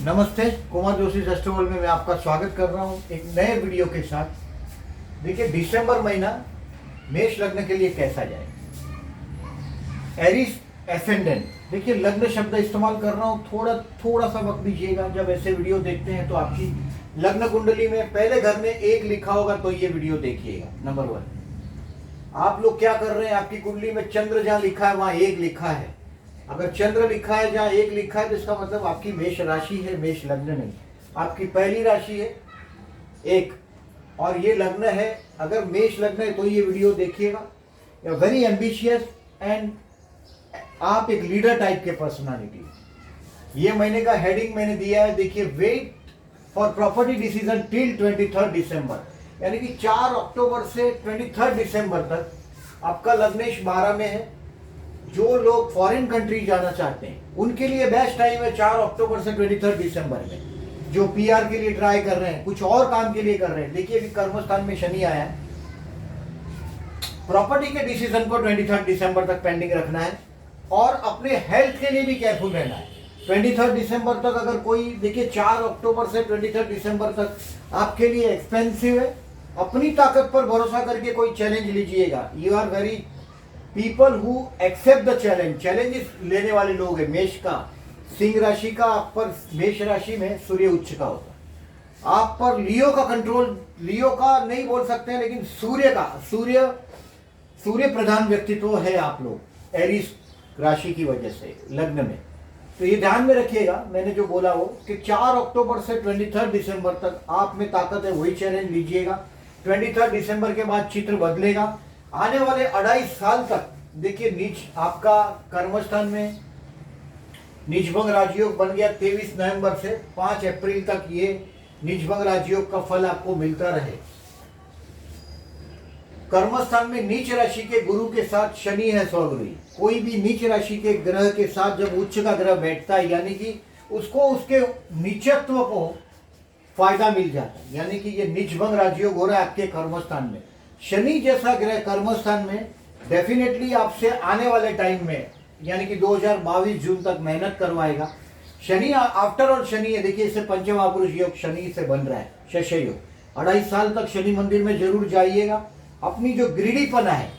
नमस्ते, कुमार जोशी फेस्टिवल में मैं आपका स्वागत कर रहा हूं एक नए वीडियो के साथ। देखिए, दिसंबर महीना मेष लग्न के लिए कैसा जाए। एरीज एसेंडेंट, देखिए लग्न शब्द इस्तेमाल कर रहा हूं, थोड़ा सा वक्त दीजिएगा। जब ऐसे वीडियो देखते हैं तो आपकी लग्न कुंडली में पहले घर में एक लिखा होगा तो ये वीडियो देखिएगा। नंबर 1, आप लोग क्या कर रहे हैं, आपकी कुंडली में चंद्र जहां लिखा है वहां एक लिखा है। अगर चंद्र लिखा है जहां एक लिखा है तो इसका मतलब आपकी मेष राशि है, मेष लग्न नहीं। आपकी पहली राशि है एक और ये लग्न है। अगर मेष लग्न है तो ये वीडियो देखिएगा। वेरी एम्बिशियस एंड आप एक लीडर टाइप के पर्सनालिटी। ये महीने का हेडिंग मैंने दिया है, देखिए, wait for property decision till 23 December, यानी कि 4 अक्टूबर से 23 दिसंबर तक आपका लग्नेश 12 में है। जो लोग फॉरेन कंट्री जाना चाहते हैं उनके लिए बेस्ट टाइम है 4 अक्टूबर से 23 दिसंबर में। जो पीआर के लिए ट्राई कर रहे हैं, कुछ और काम के लिए कर रहे हैं, देखिए अभी कर्मस्थान में शनि आया है। प्रॉपर्टी के डिसीजन को 23 दिसंबर तक पेंडिंग रखना है और अपने हेल्थ के लिए भी केयरफुल रहना है। 23 दिसंबर तक अगर कोई, देखिए 4 अक्टूबर से 23 दिसंबर तक आपके लिए एक्सपेंसिव है। अपनी ताकत पर भरोसा करके कोई चैलेंज लीजिएगा। You are very people who accept the challenge, challenges लेने वाले लोग हैं। मेष का, सिंह राशि का आप पर, मेष राशि में सूर्य उच्च का होगा। आप पर लियो का कंट्रोल, लियो का नहीं बोल सकते हैं लेकिन सूर्य का, सूर्य प्रधान व्यक्तित्व है आप लोग एरीज राशि की वजह से लग्न में। तो ये ध्यान में रखिएगा, मैंने जो बोला वो कि 4 अक्टूबर से 23 दिसंबर तक आप में ताकत है, वही चैलेंज लीजिएगा। 23 दिसंबर के बाद चित्र बदलेगा। आने वाले 2.5 साल तक देखिए नीच आपका कर्मस्थान में नीचभंग राजयोग बन गया। 23 नवंबर से 5 अप्रैल तक ये नीचभंग राजयोग का फल आपको मिलता रहे। कर्मस्थान में नीच राशि के गुरु के साथ शनि है स्वगृही। कोई भी नीच राशि के ग्रह के साथ जब उच्च का ग्रह बैठता है यानी कि उसको उसके नीचत्व को फायदा मिल जाता है, यानी कि ये नीचभंग राजयोग हो रहा है आपके कर्मस्थान में। शनि जैसा ग्रह कर्मस्थान में डेफिनेटली आपसे आने वाले टाइम में यानी कि 2022 जून तक मेहनत करवाएगा। शनि आफ्टर और शनि है, देखिए इसे पंचमहापुरुष योग शनि से बन रहा है, शशय योग। 2.5 साल तक शनि मंदिर में जरूर जाइएगा। अपनी जो ग्रीडीपना है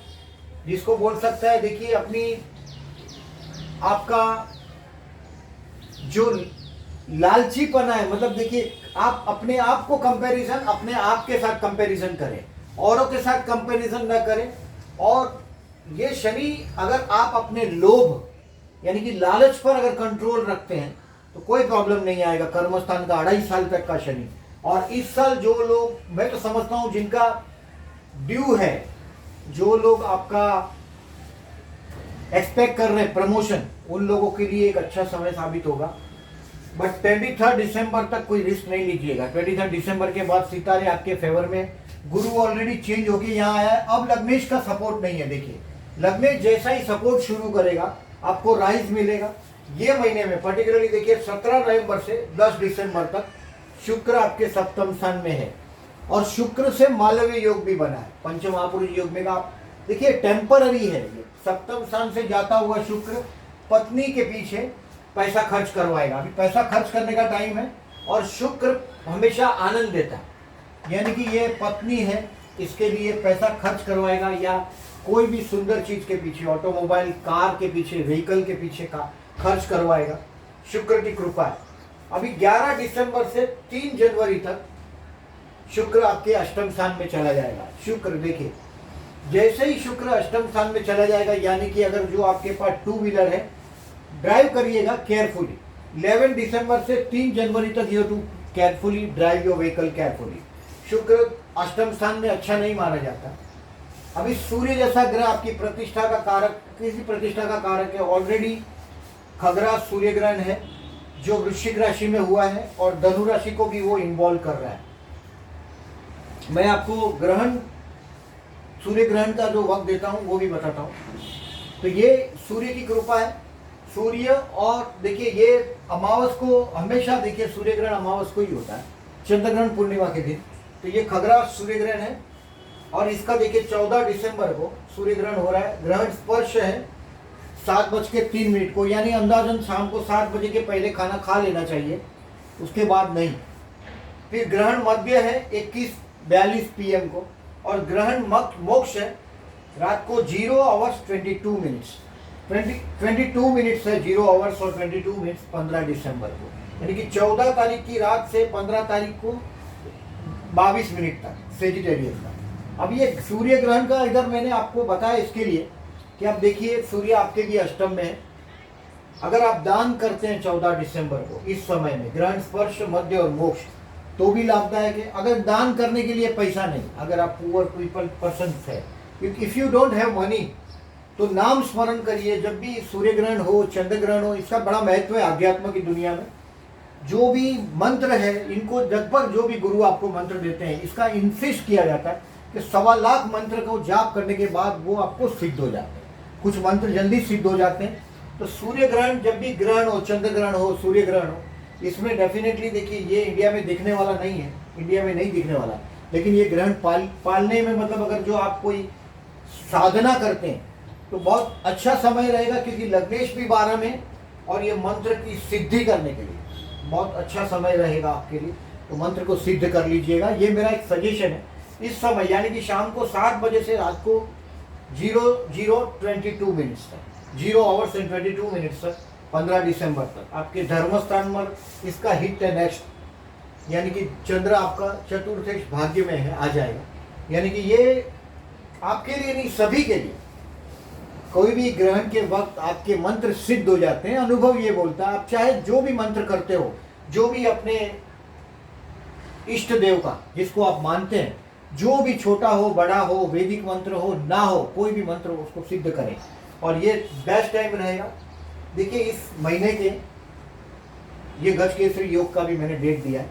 जिसको बोल सकता है, देखिए अपनी आपका जो लालचीपना है, मतलब देखिए आप अपने आप को कंपैरिजन अपने आप के साथ कंपैरिजन करें, औरों के साथ कंपैरिजन न करें। और ये शनि अगर आप अपने लोभ यानी कि लालच पर अगर कंट्रोल रखते हैं तो कोई प्रॉब्लम नहीं आएगा। कर्मस्थान का 2.5 साल तक का शनि। और इस साल जो लोग, मैं तो समझता हूं जिनका ड्यू है, जो लोग आपका एक्सपेक्ट कर रहे हैं प्रमोशन, उन लोगों के लिए एक अच्छा समय साबित होगा। बट 23 दिसंबर तक कोई रिस्क नहीं लीजिएगा। 23 दिसंबर के बाद सितारे आपके फेवर में, गुरु ऑलरेडी चेंज होके यहाँ आया है। अब लग्नेश का सपोर्ट नहीं है। देखिए लग्नेश जैसा ही सपोर्ट शुरू करेगा आपको राइज मिलेगा। ये महीने में पर्टिकुलरली देखिए 17 नवंबर से 10 दिसंबर तक शुक्र आपके सप्तम स्थान में है और शुक्र से मालवीय योग भी बना है। पंचमहापुरुष योग में आप देखिए टेम्पररी है। ये सप्तम स्थान से जाता हुआ शुक्र पत्नी के पीछे पैसा खर्च करवाएगा। अभी पैसा खर्च करने का टाइम है और शुक्र हमेशा आनंद देता है, यानी कि ये पत्नी है, इसके लिए पैसा खर्च करवाएगा या कोई भी सुंदर चीज के पीछे, ऑटोमोबाइल, कार के पीछे, व्हीकल के पीछे का खर्च करवाएगा। शुक्र की कृपा है। अभी 11 दिसंबर से 3 जनवरी तक शुक्र आपके अष्टम स्थान में चला जाएगा। शुक्र देखिए जैसे ही शुक्र अष्टम स्थान में चला जाएगा, यानी कि अगर जो आपके पास 2 व्हीलर है, ड्राइव करिएगा केयरफुली। 11 दिसंबर से 3 जनवरी तक you to carefully drive your vehicle carefully. शुक्र अष्टम स्थान में अच्छा नहीं माना जाता। अभी सूर्य जैसा ग्रह आपकी प्रतिष्ठा का कारक, किसी प्रतिष्ठा का कारक है। ऑलरेडी खगरा सूर्य ग्रहण है जो वृश्चिक राशि में हुआ है और धनु राशि को भी वो इन्वॉल्व कर रहा है। मैं आपको ग्रहण, सूर्य ग्रहण का जो वक्त देता हूँ वो भी बताता हूँ। तो ये सूर्य की कृपा है। सूर्य, और देखिए ये अमावस को हमेशा, देखिए सूर्य ग्रहण अमावस को ही होता है, चंद्र ग्रहण पूर्णिमा के दिन। तो ये खगरा सूर्य ग्रहण है और इसका देखिए 14 दिसंबर को सूर्य ग्रहण हो रहा है। ग्रहण स्पर्श है 7:03 को, यानी अंदाजन शाम को 7 बजे के पहले खाना खा लेना चाहिए। उसके बाद नहीं। फिर ग्रहण मध्य है 21:42 PM को, और ग्रहण मोक्ष है रात को 0 hours 22 मिनट्स है 0 hours और 22 मिनट्स 15 दिसंबर को, यानी कि 14 तारीख की रात से 15 तारीख को 22 मिनट तक सेजिटेरियस का। अब ये सूर्य ग्रहण का इधर मैंने आपको बताया इसके लिए कि आप देखिए सूर्य आपके भी अष्टम में है। अगर आप दान करते हैं 14 दिसंबर को इस समय में ग्रहण स्पर्श मध्य और मोक्ष, तो भी लाभदायक है। अगर दान करने के लिए पैसा नहीं, अगर आप पुअर पीपल पर्सन है, if you don't have money, तो नाम स्मरण करिए। जब भी सूर्य ग्रहण हो, चंद्र ग्रहण हो, इसका बड़ा महत्व है आध्यात्म की दुनिया में। जो भी मंत्र है इनको लगभग जो भी गुरु आपको मंत्र देते हैं, इसका इंसिस्ट किया जाता है कि 1.25 लाख मंत्र को जाप करने के बाद वो आपको सिद्ध हो जाते हैं। कुछ मंत्र जल्दी सिद्ध हो जाते हैं। तो सूर्य ग्रहण, जब भी ग्रहण हो, चंद्र ग्रहण हो, सूर्य ग्रहण हो, इसमें डेफिनेटली देखिए ये इंडिया में दिखने वाला नहीं है, इंडिया में नहीं दिखने वाला, लेकिन ये ग्रहण पालने में मतलब अगर जो आप कोई साधना करते हैं तो बहुत अच्छा समय रहेगा, क्योंकि लग्नेश भी 12 में, और ये मंत्र की सिद्धि करने के लिए बहुत अच्छा समय रहेगा आपके लिए। तो मंत्र को सिद्ध कर लीजिएगा, ये मेरा एक सजेशन है। इस समय यानी कि शाम को 7 बजे से रात को 00:22 तक 0 hours and 22 minutes तक 15 दिसंबर तक आपके धर्मस्थान पर इसका हिट है नेक्स्ट, यानी कि चंद्र आपका चतुर्थेश भाग्य में है, आ जाएगा। यानी कि ये आपके लिए नहीं, सभी के लिए। कोई भी ग्रहण के वक्त आपके मंत्र सिद्ध हो जाते हैं। अनुभव ये बोलता है, आप चाहे जो भी मंत्र करते हो, जो भी अपने इष्ट देव का जिसको आप मानते हैं, जो भी छोटा हो बड़ा हो, वैदिक मंत्र हो ना हो, कोई भी मंत्र हो, उसको सिद्ध करें। और ये बेस्ट टाइम रहेगा। देखिए इस महीने के ये गजकेसरी योग का भी मैंने डेट दिया है।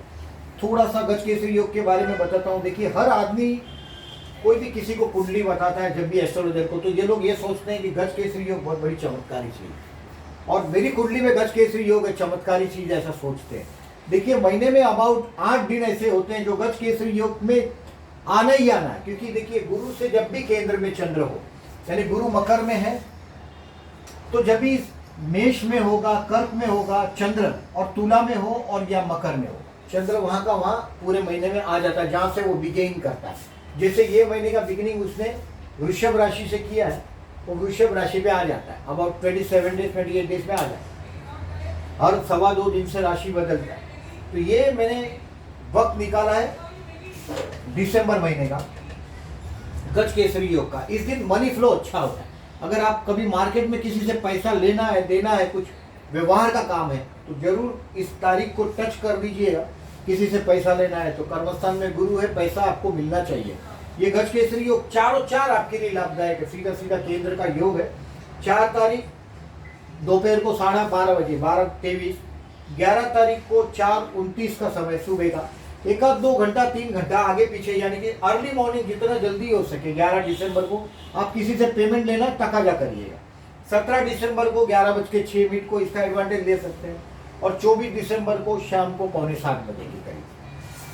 थोड़ा सा गजकेसरी योग के बारे में बताता हूँ। देखिए हर आदमी, कोई भी किसी को कुंडली बताता है जब भी एस्ट्रोलॉजर को, तो ये लोग ये सोचते हैं कि गजकेसरी योग बहुत बड़ी चमत्कारी चीज है, और मेरी कुंडली में गजकेसरी योग एक चमत्कारी चीज ऐसा सोचते हैं। देखिए महीने में अबाउट 8 दिन ऐसे होते हैं जो गजकेसरी योग में आना ही आना है। क्योंकि देखिए गुरु से जब भी केंद्र में चंद्र हो, यानी गुरु मकर में है, तो जब भी मेष में होगा, कर्क में होगा चंद्र, और तुला में हो और या मकर में हो, चंद्र वहां का वहां पूरे महीने में आ जाता है जहां से वो बिगिन करता है। जैसे ये महीने का बिगिनिंग उसने वृषभ राशि से किया है, वो वृषभ राशि पे आ जाता है। अबाउट 27 डेज 28 डेज में आ जाता है। हर 2.25 दिन से राशि बदलता है। तो ये मैंने वक्त निकाला है दिसंबर महीने का गजकेसरी योग का। इस दिन मनी फ्लो अच्छा होता है। अगर आप कभी मार्केट में किसी से पैसा लेना है, देना है, कुछ व्यवहार का काम है, तो जरूर इस तारीख को टच कर लीजिएगा। किसी से पैसा लेना है तो कर्मस्थान में गुरु है, पैसा आपको मिलना चाहिए। ये गजकेसरी योग चारों चार आपके लिए लाभदायक है। सीधा सीधा केंद्र का योग है। 4 तारीख दोपहर को 12:30 बजे 12:23, 11 तारीख को 4:29 का समय सुबह का, 1-2 घंटा 3 घंटा आगे पीछे, यानी कि अर्ली मॉर्निंग जितना जल्दी हो सके। 11 दिसंबर को आप किसी से पेमेंट लेना तकाजा करिएगा। 17 दिसंबर को 11:06 को इसका एडवांटेज ले सकते हैं, और 24 दिसंबर को शाम को 6:45 बजे के करीब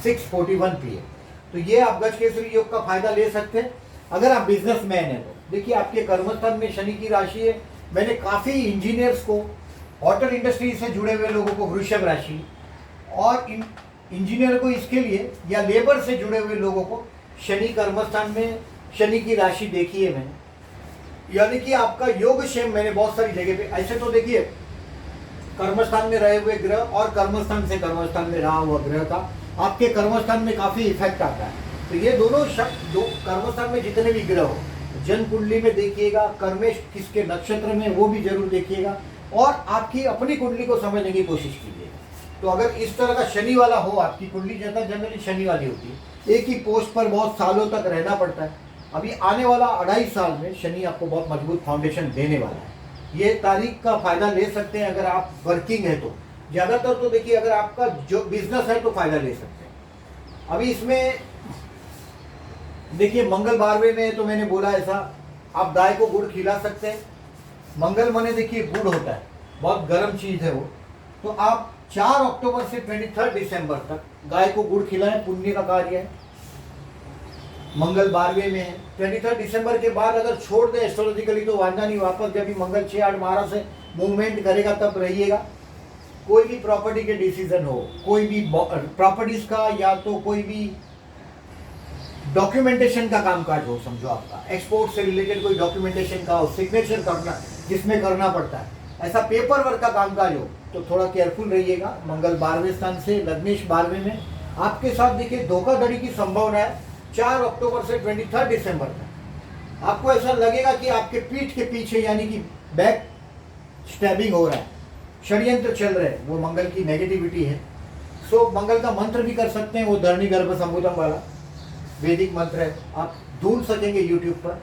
6:41 PM। तो ये आप गजकेसरी योग का फायदा ले सकते हैं अगर आप बिजनेसमैन हैं तो। देखिए आपके कर्मस्थान में शनि की राशि है। मैंने काफ़ी इंजीनियर्स को, होटल इंडस्ट्री से जुड़े हुए लोगों को वृषभ राशि, और इंजीनियर को इसके लिए, या लेबर से जुड़े हुए लोगों को शनि कर्मस्थान में शनि की राशि देखी है मैंने। यानी कि आपका योगक्षेम मैंने बहुत सारी जगह पे, ऐसे तो देखिए कर्मस्थान में रहे हुए ग्रह और कर्मस्थान से कर्मस्थान में रहा हुआ ग्रह का आपके कर्मस्थान में काफी इफेक्ट आता है। तो ये दोनों दो कर्मस्थान में जितने भी ग्रह हो, जन्म कुंडली में देखिएगा, कर्मेश किसके नक्षत्र में वो भी जरूर देखिएगा, और आपकी अपनी कुंडली को समझने की कोशिश कीजिएगा। तो अगर इस तरह का शनि वाला हो, आपकी कुंडली ज्यादा जनरली शनि वाली होती है, एक ही पोस्ट पर बहुत सालों तक रहना पड़ता है। अभी आने वाला 2.5 साल में शनि आपको बहुत मजबूत फाउंडेशन देने वाला है। ये तारीख का फायदा ले सकते हैं अगर आप वर्किंग है तो। ज्यादातर तो देखिए अगर आपका जो बिजनेस है तो फायदा ले सकते हैं। अभी इसमें देखिए मंगल 12वें में है, तो मैंने बोला ऐसा, आप गाय को गुड़ खिला सकते हैं। मंगल माने देखिए गुड़ होता है, बहुत गर्म चीज है वो। तो आप 4 अक्टूबर से 23 दिसंबर तक गाय को गुड़ खिलाएं, पुण्य का कार्य है। मंगल 12वें में है। 23 दिसंबर के बाद अगर छोड़ दें एस्ट्रोलॉजिकली तो वांदा नहीं, वापस जब भी मंगल 6-8 12 से मूवमेंट करेगा तब रहिएगा। कोई भी प्रॉपर्टी के डिसीजन हो, कोई भी प्रॉपर्टीज का या तो कोई भी डॉक्यूमेंटेशन का कामकाज हो, समझो आपका एक्सपोर्ट से रिलेटेड कोई डॉक्यूमेंटेशन का हो, सिग्नेचर करना जिसमें करना पड़ता है, ऐसा पेपर वर्क का कामकाज हो तो थोड़ा केयरफुल रहिएगा। मंगल 12वें स्थान से लग्नेश 12वें में आपके साथ देखिए धोखाधड़ी की संभावना है 4 अक्टूबर से 23 दिसंबर तक। आपको ऐसा लगेगा कि आपके पीठ के पीछे यानी कि बैक स्टैबिंग हो रहा है, षड्यंत्र चल रहे हैं, वो मंगल की नेगेटिविटी है। सो मंगल का मंत्र भी कर सकते हैं, वो धरणी गर्भ संबोधन वाला वैदिक मंत्र है, आप ढूंढ सकेंगे यूट्यूब पर।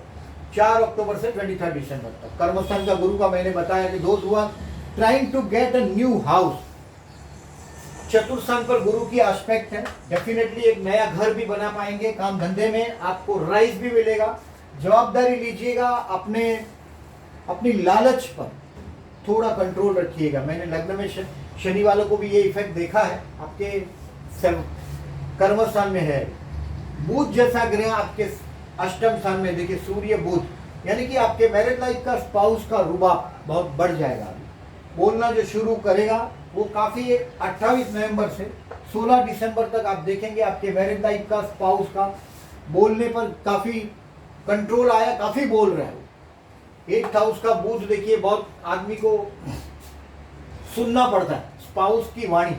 4 अक्टूबर से 23 दिसंबर तक कर्मस्थान का गुरु का मैंने बताया कि दोस्त हुआ trying to get a new house. चतुर्थ स्थान पर गुरु की एस्पेक्ट है, डेफिनेटली एक नया घर भी बना पाएंगे, काम धंधे में आपको राइज भी मिलेगा। जवाबदारी लीजिएगा, अपनी लालच पर थोड़ा कंट्रोल रखिएगा। मैंने लग्न में शनि वालों को भी ये इफेक्ट देखा है, आपके कर्म स्थान में है बुध जैसा ग्रह आपके अष्टम स्थान में, देखिए सूर्य बुध, यानी कि आपके मैरिज लाइफ का स्पाउस का रुबाब बहुत बढ़ जाएगा। बोलना जो शुरू करेगा वो काफ़ी 28 नवंबर से 16 दिसंबर तक आप देखेंगे आपके मैरिज लाइफ का स्पाउस का बोलने पर काफ़ी कंट्रोल आया, काफ़ी बोल रहा है वो। 8th हाउस का बुध देखिए बहुत आदमी को सुनना पड़ता है, स्पाउस की वाणी,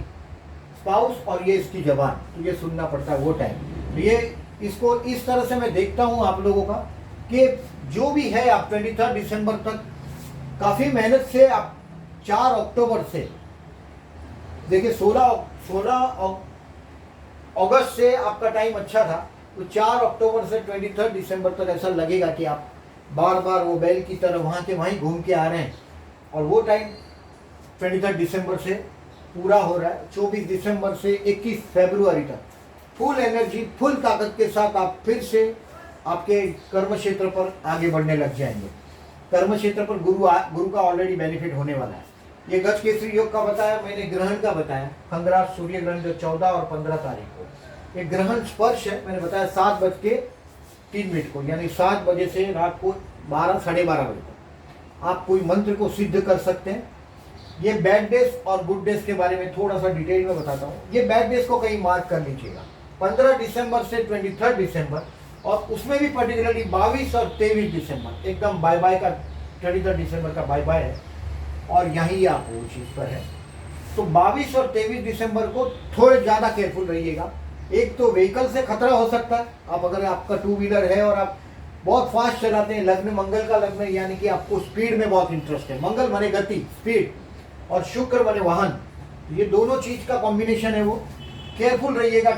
स्पाउस और ये इसकी जबान, तो ये सुनना पड़ता है वो टाइम। तो ये इसको इस तरह से मैं देखता हूँ आप लोगों का कि जो भी है आप 23 दिसंबर तक काफ़ी मेहनत से आप 4 अक्टूबर से देखिए 16 अगस्त से आपका टाइम अच्छा था, तो 4 अक्टूबर से 23 दिसंबर तक ऐसा लगेगा कि आप बार बार वो बैल की तरह वहाँ के वहीं घूम के आ रहे हैं, और वो टाइम 23 दिसंबर से पूरा हो रहा है। 24 दिसंबर से 21 फरवरी तक फुल एनर्जी, फुल ताकत के साथ आप फिर से आपके कर्म क्षेत्र पर आगे बढ़ने लग जाएंगे। कर्म क्षेत्र पर गुरु का ऑलरेडी बेनिफिट होने वाला है। ये गज केसरी योग का बताया मैंने, ग्रहण का बताया, खंगराज सूर्य ग्रहण जो 14 और 15 तारीख को, ये ग्रहण स्पर्श है, मैंने बताया 7:03 को, यानी 7 बजे से रात को 12 साढ़े 12 बजे तक आप कोई मंत्र को सिद्ध कर सकते हैं। ये बैड डेज और गुड डेज के बारे में थोड़ा सा डिटेल में बताता हूँ। ये बैड डेज को कहीं मार्क कर लीजिएगा, 15 दिसंबर से 23 दिसंबर, और उसमें भी पर्टिकुलरली 22 और 23 दिसंबर एकदम बाय बाय का, 23 दिसंबर का बाय बाय है, और यहीं आप वो चीज़ पर है। तो 22 और 23 दिसंबर को थोड़े ज़्यादा केयरफुल रहिएगा। एक तो व्हीकल से खतरा हो सकता है, आप अगर आपका 2 व्हीलर है और आप बहुत फास्ट चलाते हैं, लग्न मंगल का लग्न यानी कि आपको स्पीड में बहुत इंटरेस्ट है, मंगल माने गति स्पीड और शुक्र माने वाहन, ये दोनों चीज़ का कॉम्बिनेशन है, वो केयरफुल रहिएगा।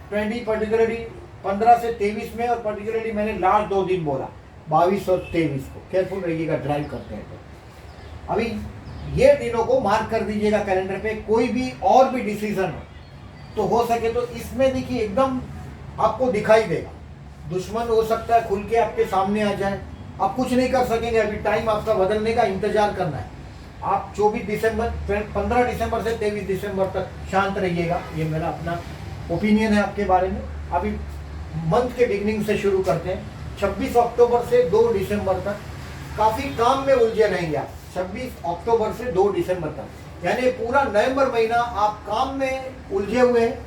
20 पर्टिकुलरली 15 से 23 में, और पर्टिकुलरली मैंने लास्ट 2 दिन बोला 22 और 23 को केयरफुल रहिएगा ड्राइव करते हैं तो। अभी ये दिनों को मार्क कर दीजिएगा कैलेंडर पे। कोई भी और भी डिसीजन हो तो हो सके तो इसमें देखिए एकदम आपको दिखाई देगा, दुश्मन हो सकता है खुल के आपके सामने आ जाए, आप कुछ नहीं कर सकेंगे। अभी टाइम आपका बदलने का इंतजार करना है। आप 24 दिसंबर 15 दिसंबर से 23 दिसंबर तक शांत रहिएगा, ये मेरा अपना ओपिनियन है आपके बारे में। अभी मंथ के बिगनिंग से शुरू करते हैं। 26 अक्टूबर से 2 दिसंबर तक काफ़ी काम में उलझे रहेंगे आप। 26 अक्टूबर से 2 दिसंबर तक यानी पूरा नवंबर महीना आप काम में उलझे हुए हैं।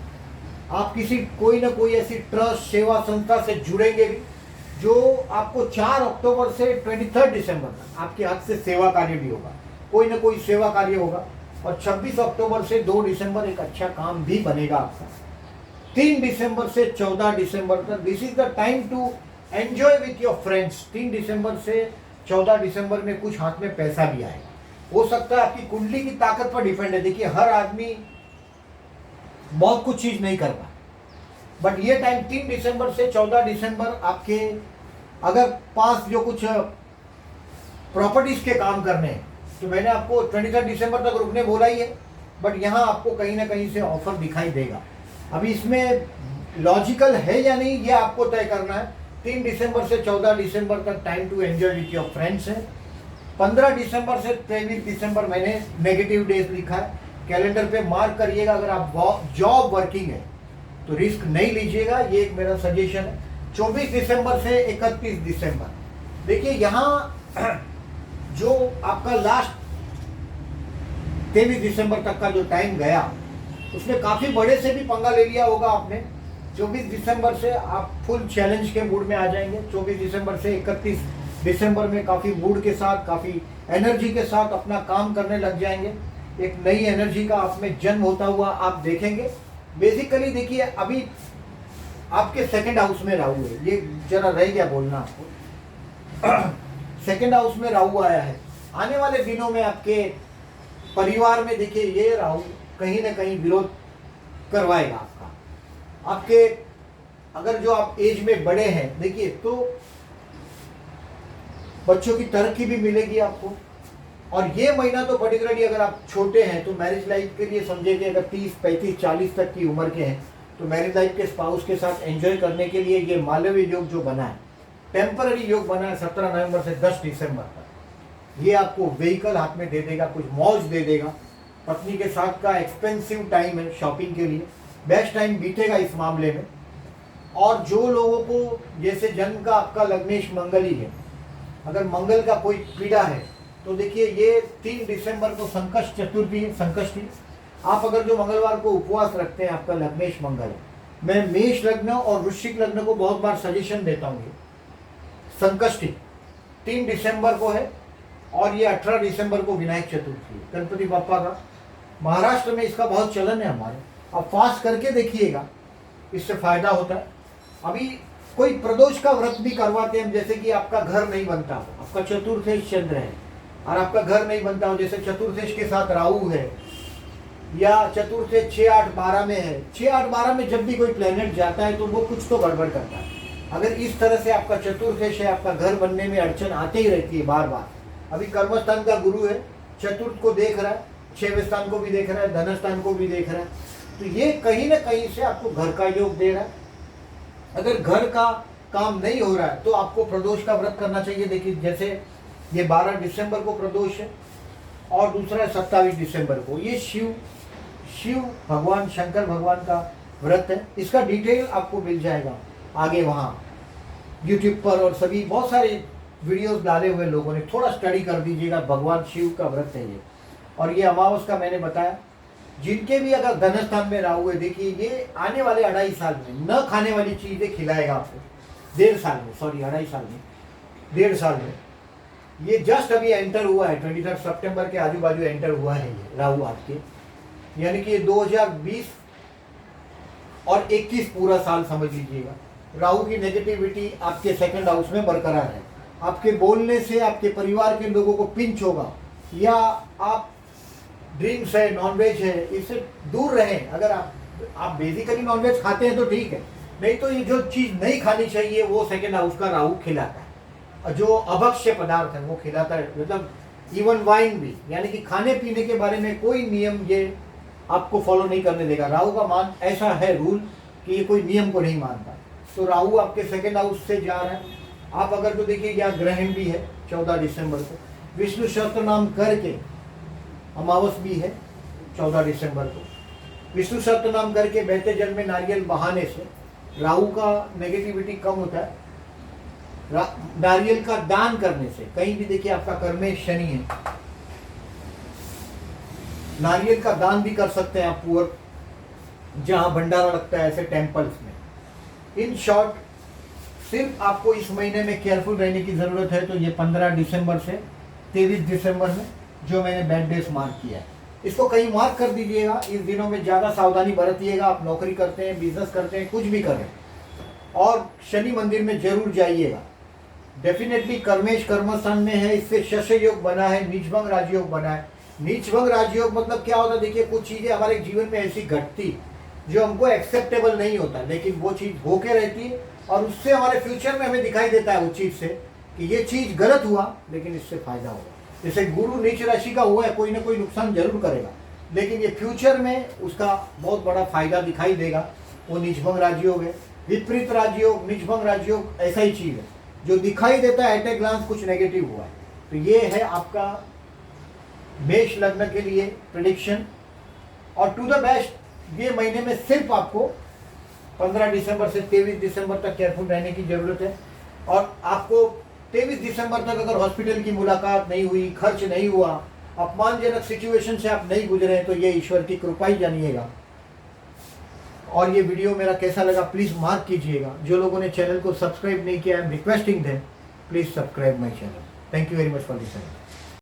आप किसी कोई ना कोई ऐसी ट्रस्ट सेवा संस्था से जुड़ेंगे भी जो आपको 4 अक्टूबर से 23 दिसंबर तक आपके हाथ से सेवा कार्य भी होगा, कोई ना कोई सेवा कार्य होगा। और 26 अक्टूबर से 2 दिसंबर एक अच्छा काम भी बनेगा आपका। 3 दिसंबर से 14 दिसंबर तक this is the time to enjoy with your friends. 3 दिसंबर से 14 दिसंबर में कुछ हाथ में पैसा भी आएगा, हो सकता है आपकी कुंडली की ताकत पर डिपेंड है। देखिए हर आदमी बहुत कुछ चीज़ नहीं कर पाए, बट ये टाइम 3 दिसंबर से 14 दिसंबर आपके अगर पास जो कुछ प्रॉपर्टीज के काम करने हैं तो मैंने आपको 23 दिसंबर तक रुकने बोला ही है, बट यहाँ आपको कहीं ना कहीं से ऑफर दिखाई देगा। अभी इसमें लॉजिकल है या नहीं ये आपको तय करना है। 3 दिसंबर से 14 दिसंबर तक time to enjoy with your friends है। 15 दिसंबर से 23 दिसंबर मैंने नेगेटिव डेज लिखा है, कैलेंडर पे मार्क करिएगा। अगर आप जॉब वर्किंग है तो रिस्क नहीं लीजिएगा, ये एक मेरा सजेशन है। 24 दिसंबर से 31 दिसंबर देखिए यहाँ जो आपका लास्ट 23 दिसंबर तक का जो टाइम गया उसमें काफ़ी बड़े से भी पंगा ले लिया होगा आपने। 24 दिसंबर से आप फुल चैलेंज के मूड में आ जाएंगे। 24 दिसंबर से 31 दिसंबर में काफ़ी मूड के साथ, काफ़ी एनर्जी के साथ अपना काम करने लग जाएंगे। एक नई एनर्जी का आप में जन्म होता हुआ आप देखेंगे। बेसिकली देखिए, अभी आपके सेकंड हाउस में राहु है, ये जरा रह गया बोलना आपको। सेकंड हाउस में राहु आया है। आने वाले दिनों में आपके परिवार में देखिए ये राहु कहीं ना कहीं विरोध करवाएगा आपके। अगर जो आप एज में बड़े हैं, देखिए तो बच्चों की तरक्की भी मिलेगी आपको। और ये महीना तो पर्टिकुलरली अगर आप छोटे हैं तो मैरिज लाइफ के लिए समझे कि अगर 30, 35, 40 तक की उम्र के हैं तो मैरिज लाइफ के स्पाउस के साथ एंजॉय करने के लिए ये मालवीय योग जो बना है, टेम्पररी योग बना है 17 नवंबर से 10 दिसंबर तक, ये आपको व्हीकल हाथ में दे देगा, कुछ मौज दे देगा। पत्नी के साथ का एक्सपेंसिव टाइम है शॉपिंग के लिए, बेस्ट टाइम बीतेगा इस मामले में। और जो लोगों को जैसे जन्म का आपका लग्नेश मंगल ही है, अगर मंगल का कोई पीड़ा है तो देखिए ये 3 दिसंबर को संकष्ट चतुर्थी है, संकष्टी। आप अगर जो मंगलवार को उपवास रखते हैं, आपका लग्नेश मंगल है। मैं मेष लग्न और वृश्चिक लग्न को बहुत बार सजेशन देता हूँ। संकष्टी 3 दिसंबर को है और ये 18 दिसंबर को विनायक चतुर्थी है, गणपति बप्पा का। महाराष्ट्र में इसका बहुत चलन है हमारे। आप फास्ट करके देखिएगा, इससे फायदा होता है। अभी कोई प्रदोष का व्रत भी करवाते हैं, जैसे कि आपका घर नहीं बनता हो, आपका चतुर्थेश चंद्र है और आपका घर नहीं बनता हो, जैसे चतुर्थेश के साथ राहु है या चतुर्थेश 6, 8, 12 में है। 6, 8, 12 में जब भी कोई प्लेनेट जाता है तो वो कुछ तो गड़बड़ करता है। अगर इस तरह से आपका चतुर्थेश है, आपका घर बनने में अड़चन आते ही रहती है बार बार। अभी कर्मस्थान का गुरु है, चतुर्थ को देख रहा है, 6वें स्थान को भी देख रहा है, धनस्थान को भी देख रहा है, तो ये कहीं ना कहीं से आपको घर का योग दे रहा है। अगर घर का काम नहीं हो रहा है तो आपको प्रदोष का व्रत करना चाहिए। देखिए जैसे ये 12 दिसंबर को प्रदोष है और दूसरा है 27 दिसंबर को। ये शिव भगवान, शंकर भगवान का व्रत है। इसका डिटेल आपको मिल जाएगा आगे वहाँ यूट्यूब पर, और सभी बहुत सारे वीडियोस डाले हुए लोगों ने, थोड़ा स्टडी कर दीजिएगा। भगवान शिव का व्रत है ये। और ये अमावस का मैंने बताया। जिनके भी अगर धनस्थान में राहु है, देखिए ये आने वाले 2.5 साल में न खाने वाली चीज़ें खिलाएगा आपको। 1.5 साल में, सॉरी 2.5 साल में, 1.5 साल में। ये जस्ट अभी एंटर हुआ है, 23 सितंबर के आजू बाजू एंटर हुआ है ये राहु आपके, यानी कि 2020 और 21 पूरा साल समझ लीजिएगा। राहु की नेगेटिविटी आपके सेकंड हाउस में बरकरार है। आपके बोलने से आपके परिवार के लोगों को पिंच होगा, या आप ड्रिंक्स है, नॉनवेज है, इससे दूर रहें। अगर आप बेसिकली नॉनवेज खाते हैं तो ठीक है, नहीं तो ये जो चीज़ नहीं खानी चाहिए वो सेकंड हाउस का राहु खिलाता है। और जो अभक्ष्य पदार्थ है वो खिलाता है, मतलब इवन वाइन भी, यानी कि खाने पीने के बारे में कोई नियम ये आपको फॉलो नहीं करने देगा। राहु का मान ऐसा है रूल कि ये कोई नियम को नहीं मानता। तो राहु आपके सेकंड हाउस से जा रहा है। आप अगर तो देखिए यहाँ ग्रहण भी है 14 दिसंबर को, विष्णु सहस्त्र नाम करके अमावस भी है 14 दिसंबर को। विष्णु सहस्त्र नाम करके बहते जल में नारियल बहाने से राहु का नेगेटिविटी कम होता है। नारियल का दान करने से, कहीं भी देखिए आपका कर्मेश शनि है, नारियल का दान भी कर सकते हैं आप पुअर, जहां भंडारा लगता है ऐसे टेम्पल्स में। इन शॉर्ट सिर्फ आपको इस महीने में केयरफुल रहने की जरूरत है। तो ये 15 दिसंबर से 23 दिसंबर में जो मैंने बैड डेज मार्क किया है, इसको कहीं मार्क कर दीजिएगा। इस दिनों में ज़्यादा सावधानी बरतिएगा। आप नौकरी करते हैं, बिजनेस करते हैं, कुछ भी करें, और शनि मंदिर में जरूर जाइएगा। डेफिनेटली कर्मेश कर्मस्थान में है, इससे शश योग बना है, नीचभंग राजयोग बना है। नीचभंग राजयोग मतलब क्या होता है? देखिए कुछ चीज़ें हमारे जीवन में ऐसी घटती जो हमको एक्सेप्टेबल नहीं होता, लेकिन वो चीज़ होके रहती है और उससे हमारे फ्यूचर में हमें दिखाई देता है उस चीज़ से कि ये चीज़ गलत हुआ, लेकिन इससे फायदा होगा। जैसे गुरु नीच राशि का हुआ है, कोई ना कोई नुकसान जरूर करेगा, लेकिन ये फ्यूचर में उसका बहुत बड़ा फायदा दिखाई देगा। वो नीचभंग राजयोग है। विपरीत राजयोग, नीचभंग राजयोग ऐसा ही चीज़ है जो दिखाई देता है एट ए ग्लांस कुछ नेगेटिव हुआ है। तो ये है आपका मेष लग्न के लिए प्रेडिक्शन। और टू द बेस्ट ये महीने में सिर्फ आपको 15 दिसंबर से 23 दिसंबर तक केयरफुल रहने की ज़रूरत है। और आपको 23 दिसंबर तक अगर हॉस्पिटल की मुलाकात नहीं हुई, खर्च नहीं हुआ अपमानजनक सिचुएशन से आप नहीं गुजरे हैं तो ये ईश्वर की कृपा ही जानिएगा। और ये वीडियो मेरा कैसा लगा प्लीज़ मार्क कीजिएगा। जो लोगों ने चैनल को सब्सक्राइब नहीं किया, I am requesting them please subscribe my channel. Thank you very much for this.